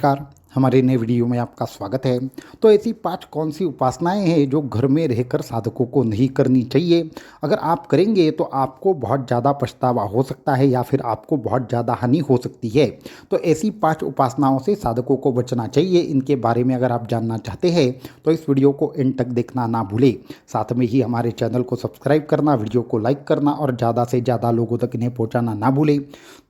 नमस्कार। हमारे नए वीडियो में आपका स्वागत है। तो ऐसी 5 कौन सी उपासनाएं हैं जो घर में रहकर साधकों को नहीं करनी चाहिए? अगर आप करेंगे तो आपको बहुत ज़्यादा पछतावा हो सकता है या फिर आपको बहुत ज़्यादा हानि हो सकती है। तो ऐसी 5 उपासनाओं से साधकों को बचना चाहिए। इनके बारे में अगर आप जानना चाहते हैं तो इस वीडियो को एंड तक देखना ना भूलें। साथ में ही हमारे चैनल को सब्सक्राइब करना, वीडियो को लाइक करना और ज़्यादा से ज़्यादा लोगों तक इन्हें पहुँचाना ना भूलें।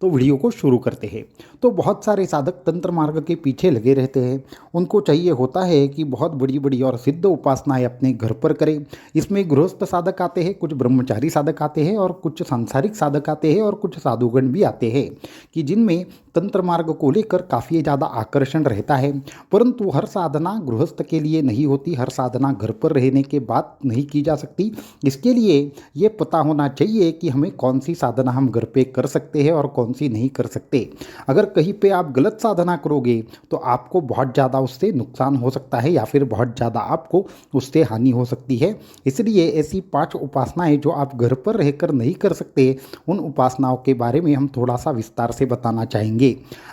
तो वीडियो को शुरू करते हैं। तो बहुत सारे साधक तंत्र मार्ग के पीछे लगे रहते हैं। उनको चाहिए होता है कि बहुत बड़ी बड़ी और सिद्ध उपासनाएं अपने घर पर करें। इसमें गृहस्थ साधक आते हैं, कुछ ब्रह्मचारी साधक आते हैं और कुछ सांसारिक साधक आते हैं और कुछ साधुगण भी आते हैं कि जिनमें तंत्र मार्ग को लेकर काफ़ी ज़्यादा आकर्षण रहता है। परंतु हर साधना गृहस्थ के लिए नहीं होती, हर साधना घर पर रहने के बाद नहीं की जा सकती। इसके लिए ये पता होना चाहिए कि हमें कौन सी साधना हम घर पे कर सकते हैं और कौन सी नहीं कर सकते। अगर कहीं पे आप गलत साधना करोगे तो आपको बहुत ज़्यादा उससे नुकसान हो सकता है या फिर बहुत ज़्यादा आपको उससे हानि हो सकती है। इसलिए ऐसी 5 उपासनाएं जो आप घर पर रहकर नहीं कर सकते, उन उपासनाओं के बारे में हम थोड़ा सा विस्तार से बताना चाहेंगे।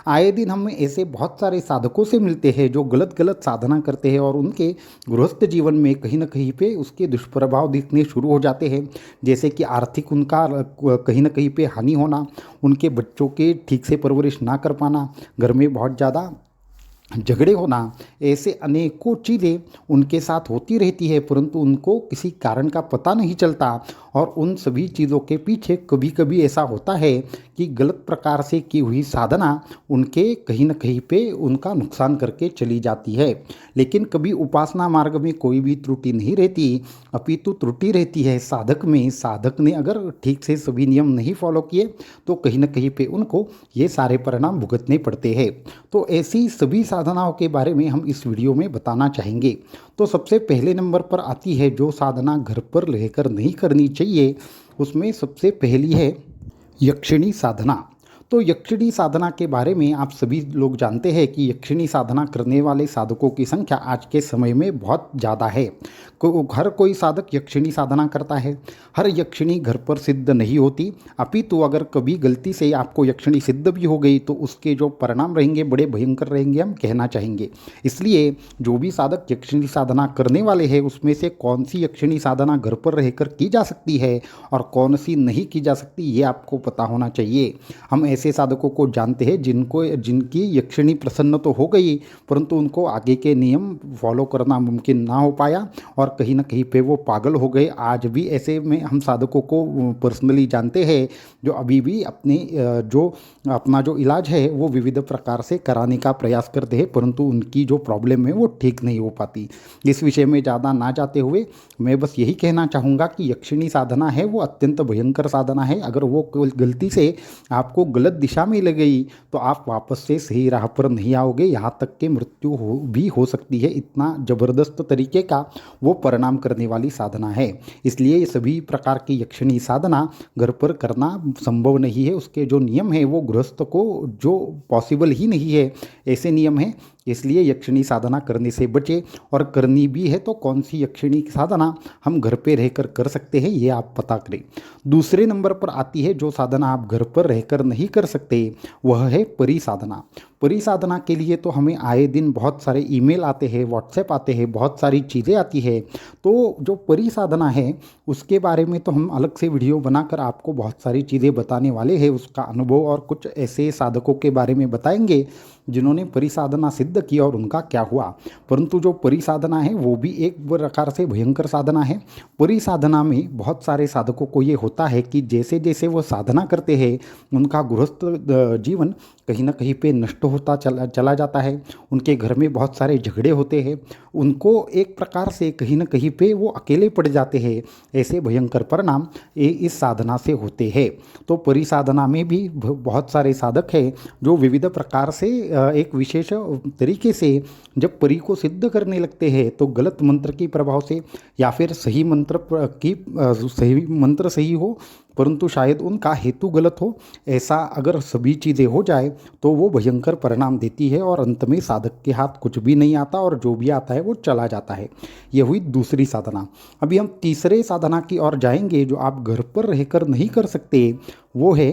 आए दिन हम ऐसे बहुत सारे साधकों से मिलते हैं जो गलत गलत साधना करते हैं और उनके गृहस्थ जीवन में कहीं ना कहीं पे उसके दुष्प्रभाव दिखने शुरू हो जाते हैं। जैसे कि आर्थिक उनका कहीं ना कहीं पे हानि होना, उनके बच्चों के ठीक से परवरिश ना कर पाना, घर में बहुत ज़्यादा झगड़े होना, ऐसे अनेकों चीज़ें उनके साथ होती रहती है परंतु उनको किसी कारण का पता नहीं चलता। और उन सभी चीज़ों के पीछे कभी कभी ऐसा होता है कि गलत प्रकार से की हुई साधना उनके कहीं न कहीं पे उनका नुकसान करके चली जाती है। लेकिन कभी उपासना मार्ग में कोई भी त्रुटि नहीं रहती, अपितु त्रुटि रहती है साधक में। साधक ने अगर ठीक से सभी नियम नहीं फॉलो किए तो कहीं न कहीं पे उनको ये सारे परिणाम भुगतने पड़ते हैं। तो ऐसी सभी साधनाओं के बारे में हम इस वीडियो में बताना चाहेंगे। तो सबसे पहले नंबर पर आती है जो साधना घर पर रहकर नहीं करनी चाहिए, उसमें सबसे पहली है यक्षिणी साधना। तो यक्षिणी साधना के बारे में आप सभी लोग जानते हैं कि यक्षिणी साधना करने वाले साधकों की संख्या आज के समय में बहुत ज़्यादा है। हर कोई साधक यक्षिणी साधना करता है। हर यक्षिणी घर पर सिद्ध नहीं होती, अपितु अगर कभी गलती से आपको यक्षिणी सिद्ध भी हो गई तो उसके जो परिणाम रहेंगे बड़े भयंकर रहेंगे, हम कहना चाहेंगे। इसलिए जो भी साधक यक्षिणी साधना करने वाले हैं उसमें से कौन सी यक्षिणी साधना घर पर रहकर की जा सकती है और कौन सी नहीं की जा सकती, ये आपको पता होना चाहिए। हम ऐसे साधकों को जानते हैं जिनकी यक्षिणी प्रसन्न तो हो गई परंतु उनको आगे के नियम फॉलो करना मुमकिन ना हो पाया और कहीं ना कहीं पे वो पागल हो गए। आज भी ऐसे में हम साधकों को पर्सनली जानते हैं जो अभी भी अपना जो इलाज है वो विविध प्रकार से कराने का प्रयास करते हैं परंतु उनकी जो प्रॉब्लम है वो ठीक नहीं हो पाती। इस विषय में ज़्यादा ना जाते हुए मैं बस यही कहना चाहूँगा कि यक्षिणी साधना है वो अत्यंत भयंकर साधना है। अगर वो गलती से आपको गलत दिशा में ले गई तो आप वापस से सही राह पर नहीं आओगे, यहाँ तक कि मृत्यु भी हो सकती है। इतना ज़बरदस्त तरीके का वो परिणाम करने वाली साधना है। इसलिए ये सभी प्रकार की यक्षिणी साधना घर पर करना संभव नहीं है। उसके जो नियम है वो गृहस्थ को जो पॉसिबल ही नहीं है, ऐसे नियम हैं। इसलिए यक्षिणी साधना करने से बचे और करनी भी है तो कौन सी यक्षिणी साधना हम घर पे रहकर कर सकते हैं ये आप पता करें। दूसरे नंबर पर आती है जो साधना आप घर पर रहकर नहीं कर सकते, वह है परिसाधना। परिसाधना के लिए तो हमें आए दिन बहुत सारे ईमेल आते हैं, व्हाट्सएप आते हैं, बहुत सारी चीज़ें आती है। तो जो परिसाधना है उसके बारे में तो हम अलग से वीडियो बनाकर आपको बहुत सारी चीज़ें बताने वाले हैं, उसका अनुभव और कुछ ऐसे साधकों के बारे में बताएंगे जिन्होंने परिसाधना सिद्ध की और उनका क्या हुआ। परंतु जो परिसाधना है वो भी एक प्रकार से भयंकर साधना है। परिसाधना में बहुत सारे साधकों को ये होता है कि जैसे जैसे वो साधना करते हैं उनका गृहस्थ जीवन कहीं ना कहीं पे नष्ट होता चला जाता है। उनके घर में बहुत सारे झगड़े होते हैं, उनको एक प्रकार से कहीं ना कहीं पे वो अकेले पड़ जाते हैं। ऐसे भयंकर परिणाम इस साधना से होते हैं। तो परिसाधना में भी बहुत सारे साधक हैं जो विविध प्रकार से एक विशेष तरीके से जब परी को सिद्ध करने लगते हैं तो गलत मंत्र के प्रभाव से या फिर सही मंत्र सही हो परंतु शायद उनका हेतु गलत हो, ऐसा अगर सभी चीज़ें हो जाए तो वो भयंकर परिणाम देती है और अंत में साधक के हाथ कुछ भी नहीं आता और जो भी आता है वो चला जाता है। यह हुई दूसरी साधना। अभी हम तीसरे साधना की ओर जाएंगे जो आप घर पर रहकर नहीं कर सकते, वो है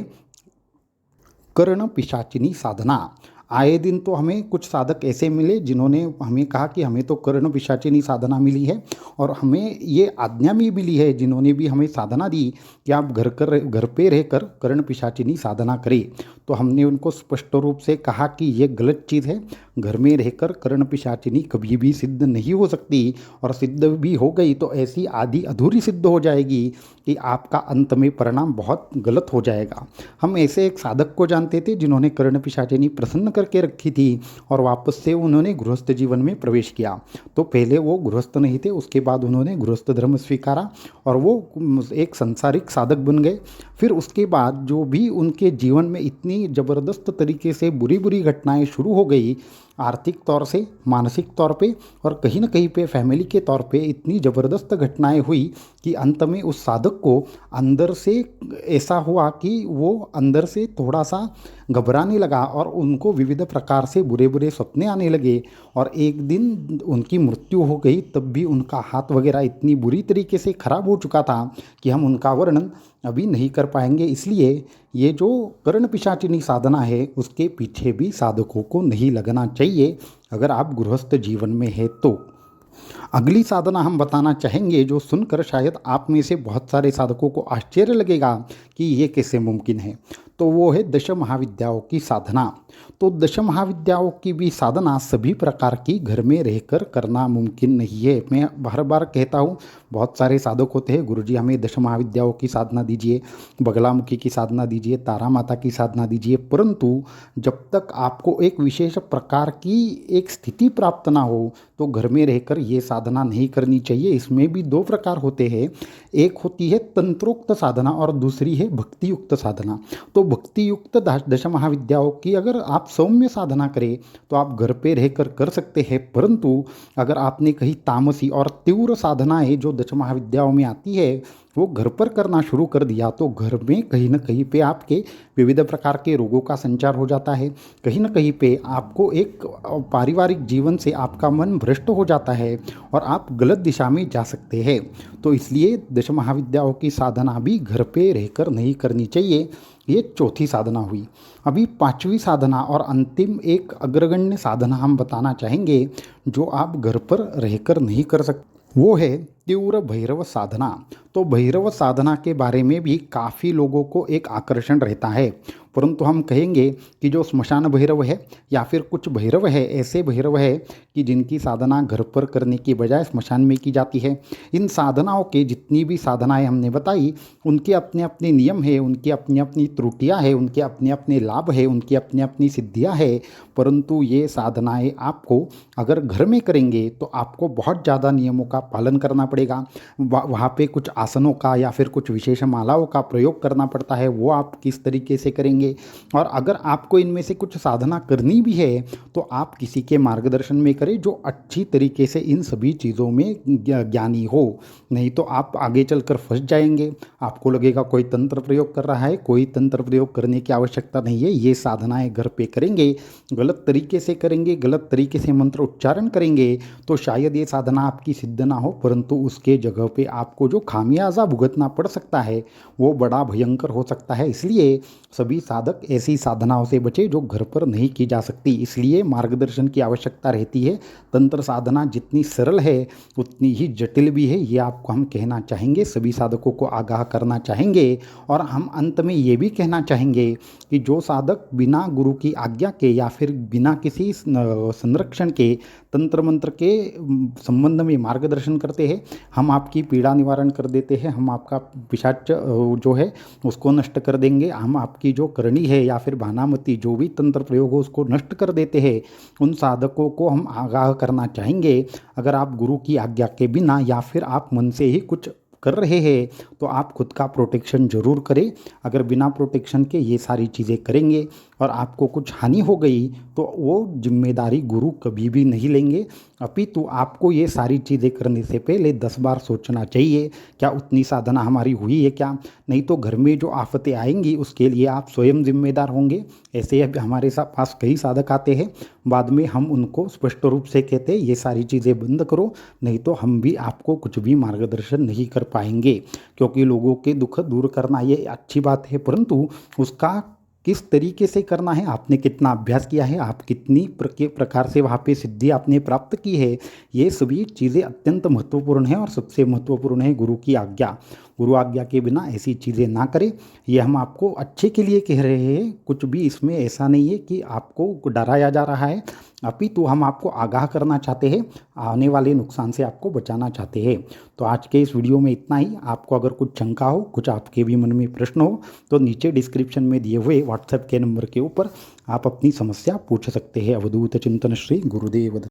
कर्ण पिशाचिनी साधना। आए दिन तो हमें कुछ साधक ऐसे मिले जिन्होंने हमें कहा कि हमें तो कर्ण पिशाचिनी साधना मिली है, और हमें ये आज्ञा भी मिली है, जिन्होंने भी हमें साधना दी कि आप घर पे रहकर कर्ण पिशाचिनी साधना करें। तो हमने उनको स्पष्ट रूप से कहा कि ये गलत चीज़ है। घर में रहकर कर्ण पिशाचिनी कभी भी सिद्ध नहीं हो सकती, और सिद्ध भी हो गई तो ऐसी आधी अधूरी सिद्ध हो जाएगी कि आपका अंत में परिणाम बहुत गलत हो जाएगा। हम ऐसे एक साधक को जानते थे जिन्होंने कर्ण पिशाचिनी प्रसन्न करके रखी थी, और वापस से उन्होंने गृहस्थ जीवन में प्रवेश किया। तो पहले वो गृहस्थ नहीं थे, उसके बाद उन्होंने गृहस्थ धर्म स्वीकारा और वो एक सांसारिक साधक बन गए। फिर उसके बाद जो भी उनके जीवन में इतनी ज़बरदस्त तरीके से बुरी बुरी घटनाएं शुरू हो गई, आर्थिक तौर से, मानसिक तौर पे, और कहीं ना कहीं पे फैमिली के तौर पे इतनी ज़बरदस्त घटनाएं हुई कि अंत में उस साधक को अंदर से ऐसा हुआ कि वो अंदर से थोड़ा सा घबराने लगा, और उनको विविध प्रकार से बुरे बुरे सपने आने लगे, और एक दिन उनकी मृत्यु हो गई। तब भी उनका हाथ वगैरह इतनी बुरी तरीके से खराब हो चुका था कि हम उनका वर्णन अभी नहीं कर पाएंगे। इसलिए ये जो कर्ण पिशाचिनी साधना है, उसके पीछे भी साधकों को नहीं लगना चाहिए अगर आप गृहस्थ जीवन में है तो। अगली साधना हम बताना चाहेंगे, जो सुनकर शायद आप में से बहुत सारे साधकों को आश्चर्य लगेगा कि ये कैसे मुमकिन है। तो वो है दश महाविद्याओं की साधना। तो दश महाविद्याओं की भी साधना सभी प्रकार की घर में रहकर करना मुमकिन नहीं है। मैं बार बार कहता हूँ, बहुत सारे साधक होते हैं, गुरुजी हमें दश महाविद्याओं की साधना दीजिए, बगलामुखी की साधना दीजिए, तारा माता की साधना दीजिए, परंतु जब तक आपको एक विशेष प्रकार की एक स्थिति प्राप्त ना हो तो घर में रहकर ये साधना नहीं करनी चाहिए। इसमें भी दो प्रकार होते हैं, एक होती है तंत्रोक्त साधना और दूसरी है भक्ति युक्त साधना। तो भक्ति युक्त दश महाविद्याओं की अगर आप सौम्य साधना करें तो आप घर पे रहकर कर सकते हैं, परंतु अगर आपने कहीं तामसी और तीव्र साधनाएं जो दश महाविद्याओं में आती है वो घर पर करना शुरू कर दिया तो घर में कहीं ना कहीं पे आपके विविध प्रकार के रोगों का संचार हो जाता है। कहीं ना कहीं पे आपको एक पारिवारिक जीवन से आपका मन भ्रष्ट हो जाता है और आप गलत दिशा में जा सकते हैं। तो इसलिए दश महाविद्याओं की साधना भी घर पे रहकर नहीं करनी चाहिए। ये चौथी साधना हुई। अभी पांचवी साधना और अंतिम एक अग्रगण्य साधना हम बताना चाहेंगे जो आप घर पर रहकर नहीं कर सकते, वो है तीव्र भैरव साधना। तो भैरव साधना के बारे में भी काफ़ी लोगों को एक आकर्षण रहता है, परंतु हम कहेंगे कि जो स्मशान भैरव है या फिर कुछ भैरव है, ऐसे भैरव है कि जिनकी साधना घर पर करने की बजाय स्मशान में की जाती है। इन साधनाओं के जितनी भी साधनाएं हमने बताई, उनके अपने अपने नियम है, उनकी अपनी अपनी त्रुटियां है, उनके अपने अपने लाभ है, उनकी अपनी अपनी सिद्धियां है, परंतु ये साधनाएं आपको अगर घर में करेंगे तो आपको बहुत ज़्यादा नियमों का पालन करना पड़ेगा। वहाँ पे कुछ आसनों का या फिर कुछ विशेष मालाओं का प्रयोग करना पड़ता है, वो आप किस तरीके से करेंगे। और अगर आपको इनमें से कुछ साधना करनी भी है तो आप किसी के मार्गदर्शन में करें जो अच्छी तरीके से इन सभी चीज़ों में ज्ञानी हो, नहीं तो आप आगे चलकर फंस जाएंगे। आपको लगेगा कोई तंत्र प्रयोग कर रहा है, कोई तंत्र प्रयोग करने की आवश्यकता नहीं है। ये साधनाएं घर पे करेंगे, गलत तरीके से करेंगे, गलत तरीके से मंत्र उच्चारण करेंगे तो शायद ये साधना आपकी सिद्ध ना हो, परंतु उसके जगह पे आपको जो खामियाजा भुगतना पड़ सकता है वो बड़ा भयंकर हो सकता है। इसलिए सभी साधक ऐसी साधनाओं से बचे जो घर पर नहीं की जा सकती, इसलिए मार्गदर्शन की आवश्यकता रहती है। तंत्र साधना जितनी सरल है उतनी ही जटिल भी है, ये आपको हम कहना चाहेंगे, सभी साधकों को आगाह करना चाहेंगे। और हम अंत में ये भी कहना चाहेंगे कि जो साधक बिना गुरु की आज्ञा के या फिर बिना किसी संरक्षण के तंत्र मंत्र के संबंध में मार्गदर्शन करते हैं, हम आपकी पीड़ा निवारण कर देते हैं, हम आपका पिशाच जो है उसको नष्ट कर देंगे, हम आपकी जो करनी है या फिर भानामती जो भी तंत्र प्रयोग हो उसको नष्ट कर देते हैं। उन साधकों को हम आगाह करना चाहेंगे, अगर आप गुरु की आज्ञा के बिना या फिर आप मन से ही कुछ कर रहे हैं तो आप खुद का प्रोटेक्शन जरूर करें। अगर बिना प्रोटेक्शन के ये सारी चीज़ें करेंगे और आपको कुछ हानि हो गई तो वो जिम्मेदारी गुरु कभी भी नहीं लेंगे, अपितु आपको ये सारी चीज़ें करने से पहले 10 बार सोचना चाहिए क्या उतनी साधना हमारी हुई है क्या, नहीं तो घर में जो आफतें आएंगी उसके लिए आप स्वयं जिम्मेदार होंगे। ऐसे हमारे पास कई साधक आते हैं, बाद में हम उनको स्पष्ट रूप से कहते हैं ये सारी चीज़ें बंद करो, नहीं तो हम भी आपको कुछ भी मार्गदर्शन नहीं कर पाएंगे। क्योंकि लोगों के दुख दूर करना ये अच्छी बात है, परंतु उसका किस तरीके से करना है, आपने कितना अभ्यास किया है, आप कितनी प्रकार से वहाँ पे सिद्धि आपने प्राप्त की है, ये सभी चीज़ें अत्यंत महत्वपूर्ण है। और सबसे महत्वपूर्ण है गुरु की आज्ञा। गुरु आज्ञा के बिना ऐसी चीज़ें ना करें। ये हम आपको अच्छे के लिए कह रहे हैं, कुछ भी इसमें ऐसा नहीं है कि आपको डराया जा रहा है, अपितु हम आपको आगाह करना चाहते हैं, आने वाले नुकसान से आपको बचाना चाहते हैं। तो आज के इस वीडियो में इतना ही। आपको अगर कुछ शंका हो, कुछ आपके भी मन में प्रश्न हो, तो नीचे डिस्क्रिप्शन में दिए हुए व्हाट्सएप के नंबर के ऊपर आप अपनी समस्या पूछ सकते हैं। अवधूत चिंतन श्री गुरुदेव दत्त।